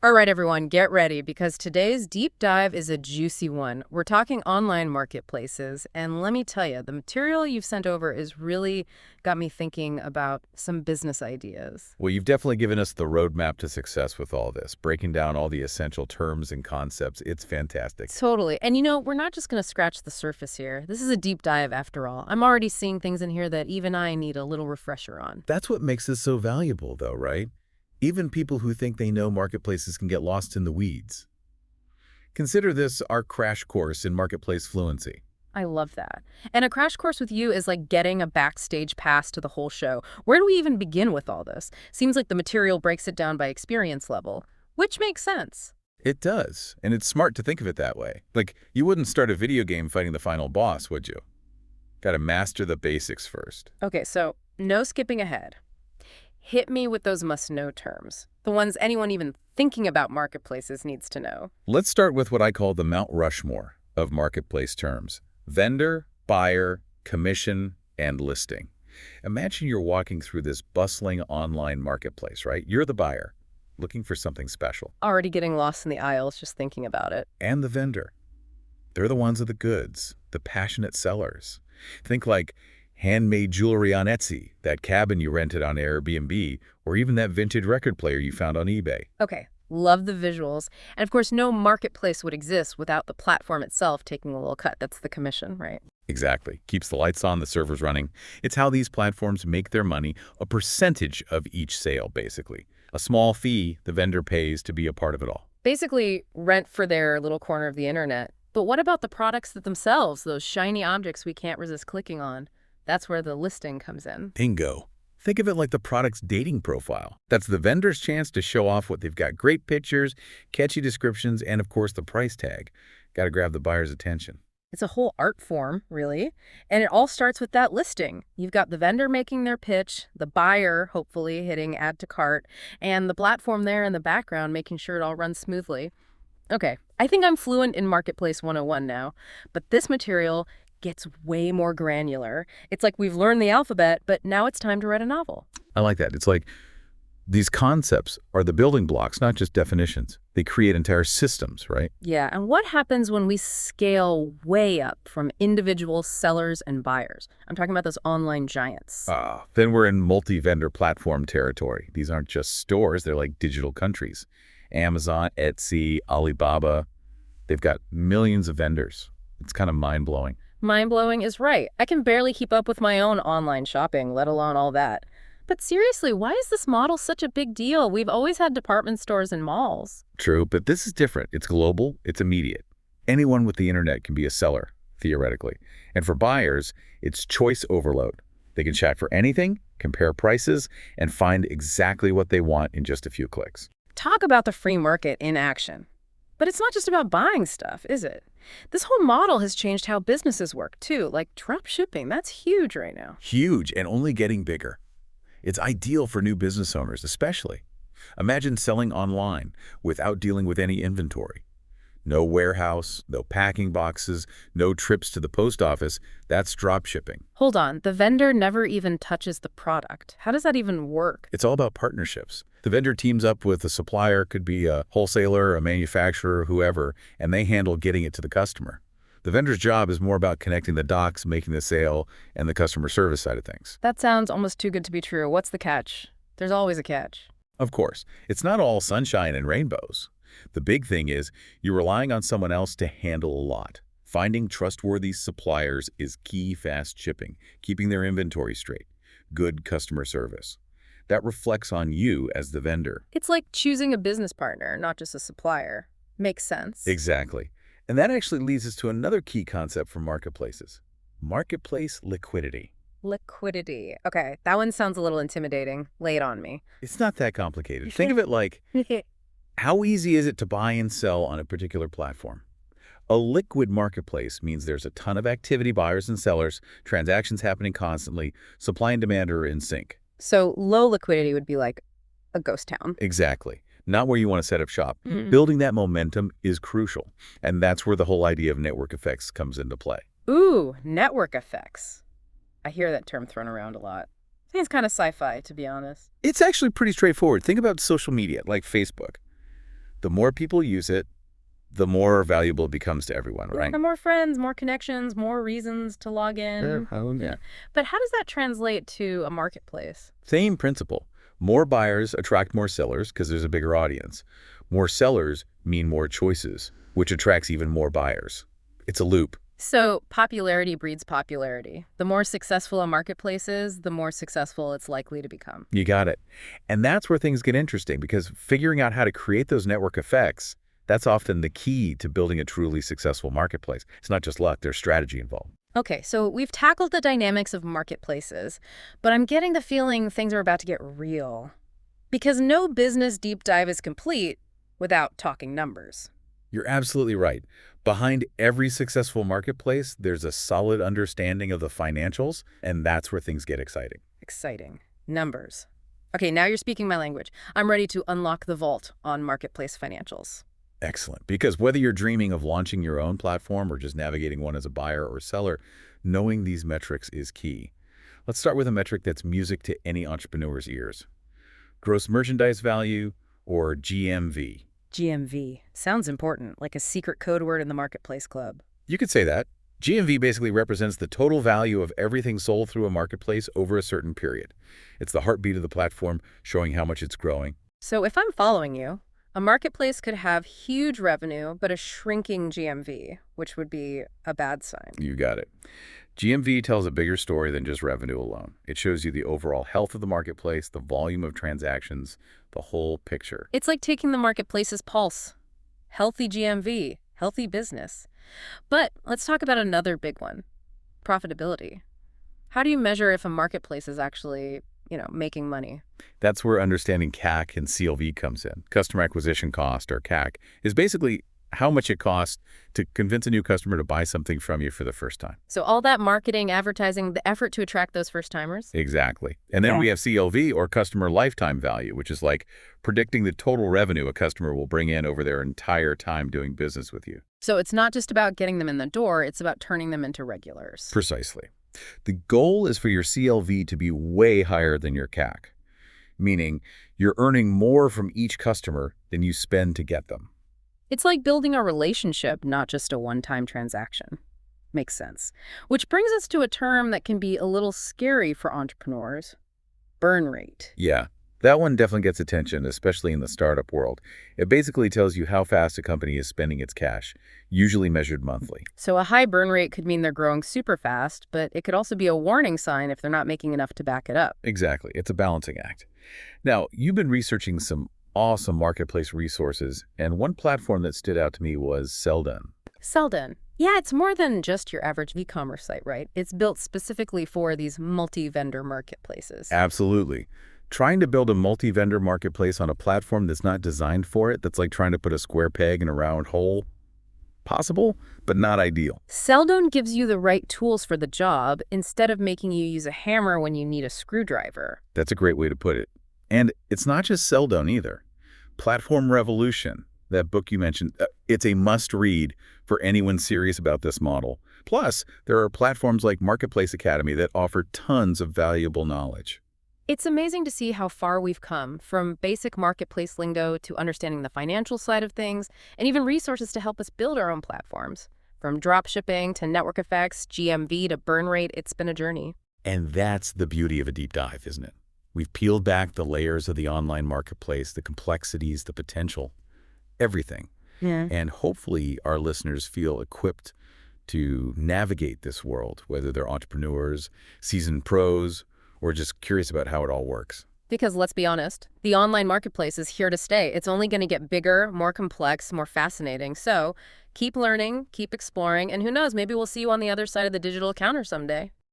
All right, everyone, get ready because today's deep dive is a juicy one. We're talking online marketplaces, and let me tell you, the material you've sent over is really got me thinking about some business ideas. Well, you've definitely given us the roadmap to success with all this, breaking down all the essential terms and concepts. It's fantastic. Totally. And we're not just going to scratch the surface here. This is a deep dive after all. I'm already seeing things in here that even I need a little refresher on. That's what makes this so valuable, though, right? Even people who think they know marketplaces can get lost in the weeds. Consider this our crash course in marketplace fluency. I love that. And a crash course with you is like getting a backstage pass to the whole show. Where do we even begin with all this? Seems like the material breaks it down by experience level, which makes sense. It does, and it's smart to think of it that way. Like, you wouldn't start a video game fighting the final boss, would you? Gotta master the basics first. Okay, so no skipping ahead. Hit me with those must-know terms, the ones anyone even thinking about marketplaces needs to know. Let's start with what I call the Mount Rushmore of marketplace terms. Vendor, buyer, commission, and listing. Imagine you're walking through this bustling online marketplace, right? You're the buyer, looking for something special. Already getting lost in the aisles just thinking about it. And the vendor. They're the ones with the goods, the passionate sellers. Think like handmade jewelry on Etsy, that cabin you rented on Airbnb, or even that vintage record player you found on eBay. Okay, love the visuals. And of course, no marketplace would exist without the platform itself taking a little cut. That's the commission, right? Exactly. Keeps the lights on, the servers running. It's how these platforms make their money, a percentage of each sale, basically. A small fee the vendor pays to be a part of it all. Basically, rent for their little corner of the internet. But what about the products themselves, those shiny objects we can't resist clicking on? That's where the listing comes in. Bingo. Think of it like the product's dating profile. That's the vendor's chance to show off what they've got: great pictures, catchy descriptions, and of course the price tag. Got to grab the buyer's attention. It's a whole art form, really. And it all starts with that listing. You've got the vendor making their pitch, the buyer hopefully hitting add to cart, and the platform there in the background making sure it all runs smoothly. Okay, I think I'm fluent in Marketplace 101 now, but this material gets way more granular. It's like we've learned the alphabet, but now it's time to write a novel. I like that. It's like these concepts are the building blocks, not just definitions. They create entire systems, right? Yeah, and what happens when we scale way up from individual sellers and buyers? I'm talking about those online giants. Then we're in multi-vendor platform territory. These aren't just stores, they're like digital countries. Amazon, Etsy, Alibaba, they've got millions of vendors. It's kind of mind-blowing. Mind-blowing is right. I can barely keep up with my own online shopping, let alone all that. But seriously, why is this model such a big deal? We've always had department stores and malls. True, but this is different. It's global, it's immediate. Anyone with the internet can be a seller, theoretically. And for buyers, it's choice overload. They can chat for anything, compare prices, and find exactly what they want in just a few clicks. Talk about the free market in action. But it's not just about buying stuff, is it? This whole model has changed how businesses work, too, like drop shipping. That's huge right now. Huge, and only getting bigger. It's ideal for new business owners, especially. Imagine selling online without dealing with any inventory. No warehouse, no packing boxes, no trips to the post office. That's drop shipping. Hold on, the vendor never even touches the product. How does that even work? It's all about partnerships. The vendor teams up with a supplier, could be a wholesaler, a manufacturer, whoever, and they handle getting it to the customer. The vendor's job is more about connecting the dots, making the sale, and the customer service side of things. That sounds almost too good to be true. What's the catch? There's always a catch. Of course, it's not all sunshine and rainbows. The big thing is you're relying on someone else to handle a lot. Finding trustworthy suppliers is key. Fast shipping, keeping their inventory straight, good customer service. That reflects on you as the vendor. It's like choosing a business partner, not just a supplier. Makes sense. Exactly. And that actually leads us to another key concept for marketplaces: marketplace liquidity. Liquidity. Okay, that one sounds a little intimidating. Lay it on me. It's not that complicated. Think of it like, how easy is it to buy and sell on a particular platform? A liquid marketplace means there's a ton of activity, buyers and sellers, transactions happening constantly, supply and demand are in sync. So low liquidity would be like a ghost town. Exactly. Not where you want to set up shop. Mm. Building that momentum is crucial. And that's where the whole idea of network effects comes into play. Ooh, network effects. I hear that term thrown around a lot. I think it's kind of sci-fi, to be honest. It's actually pretty straightforward. Think about social media, like Facebook. The more people use it, the more valuable it becomes to everyone, Yeah, right? more friends, more connections, more reasons to log Sure. in. Yeah. But how does that translate to a marketplace? Same principle. More buyers attract more sellers because there's a bigger audience. More sellers mean more choices, which attracts even more buyers. It's a loop. So popularity breeds popularity. The more successful a marketplace is, the more successful it's likely to become. You got it. And that's where things get interesting because figuring out how to create those network effects, that's often the key to building a truly successful marketplace. It's not just luck, there's strategy involved. Okay, so we've tackled the dynamics of marketplaces, but I'm getting the feeling things are about to get real. Because no business deep dive is complete without talking numbers. You're absolutely right. Behind every successful marketplace, there's a solid understanding of the financials, and that's where things get exciting. Exciting. Numbers. Okay, now you're speaking my language. I'm ready to unlock the vault on marketplace financials. Excellent. Because whether you're dreaming of launching your own platform or just navigating one as a buyer or seller, knowing these metrics is key. Let's start with a metric that's music to any entrepreneur's ears. Gross merchandise value, or GMV. GMV. Sounds important, like a secret code word in the marketplace club. You could say that. GMV basically represents the total value of everything sold through a marketplace over a certain period. It's the heartbeat of the platform, showing how much it's growing. So if I'm following you, a marketplace could have huge revenue, but a shrinking GMV, which would be a bad sign. You got it. GMV tells a bigger story than just revenue alone. It shows you the overall health of the marketplace, the volume of transactions, the whole picture. It's like taking the marketplace's pulse. Healthy GMV, healthy business. But let's talk about another big one, profitability. How do you measure if a marketplace is actually, making money? That's where understanding CAC and CLV comes in. Customer acquisition cost, or CAC, is basically how much it costs to convince a new customer to buy something from you for the first time. So all that marketing, advertising, the effort to attract those first-timers? Exactly. And then we have CLV, or customer lifetime value, which is like predicting the total revenue a customer will bring in over their entire time doing business with you. So it's not just about getting them in the door, it's about turning them into regulars. Precisely. The goal is for your CLV to be way higher than your CAC, meaning you're earning more from each customer than you spend to get them. It's like building a relationship, not just a one-time transaction. Makes sense. Which brings us to a term that can be a little scary for entrepreneurs, burn rate. Yeah, that one definitely gets attention, especially in the startup world. It basically tells you how fast a company is spending its cash, usually measured monthly. So a high burn rate could mean they're growing super fast, but it could also be a warning sign if they're not making enough to back it up. Exactly. It's a balancing act. Now, you've been researching some awesome marketplace resources, and one platform that stood out to me was Selldone. Selldone. Yeah, it's more than just your average e-commerce site, right? It's built specifically for these multi-vendor marketplaces. Absolutely. Trying to build a multi-vendor marketplace on a platform that's not designed for it, that's like trying to put a square peg in a round hole. Possible, but not ideal. Selldone gives you the right tools for the job instead of making you use a hammer when you need a screwdriver. That's a great way to put it. And it's not just Selldone either. Platform Revolution, that book you mentioned, it's a must-read for anyone serious about this model. Plus, there are platforms like Marketplace Academy that offer tons of valuable knowledge. It's amazing to see how far we've come, from basic marketplace lingo to understanding the financial side of things, and even resources to help us build our own platforms. From dropshipping to network effects, GMV to burn rate, it's been a journey. And that's the beauty of a deep dive, isn't it? We've peeled back the layers of the online marketplace, the complexities, the potential, everything. Yeah. And hopefully our listeners feel equipped to navigate this world, whether they're entrepreneurs, seasoned pros, or just curious about how it all works. Because let's be honest, the online marketplace is here to stay. It's only going to get bigger, more complex, more fascinating. So keep learning, keep exploring, and who knows, maybe we'll see you on the other side of the digital counter someday.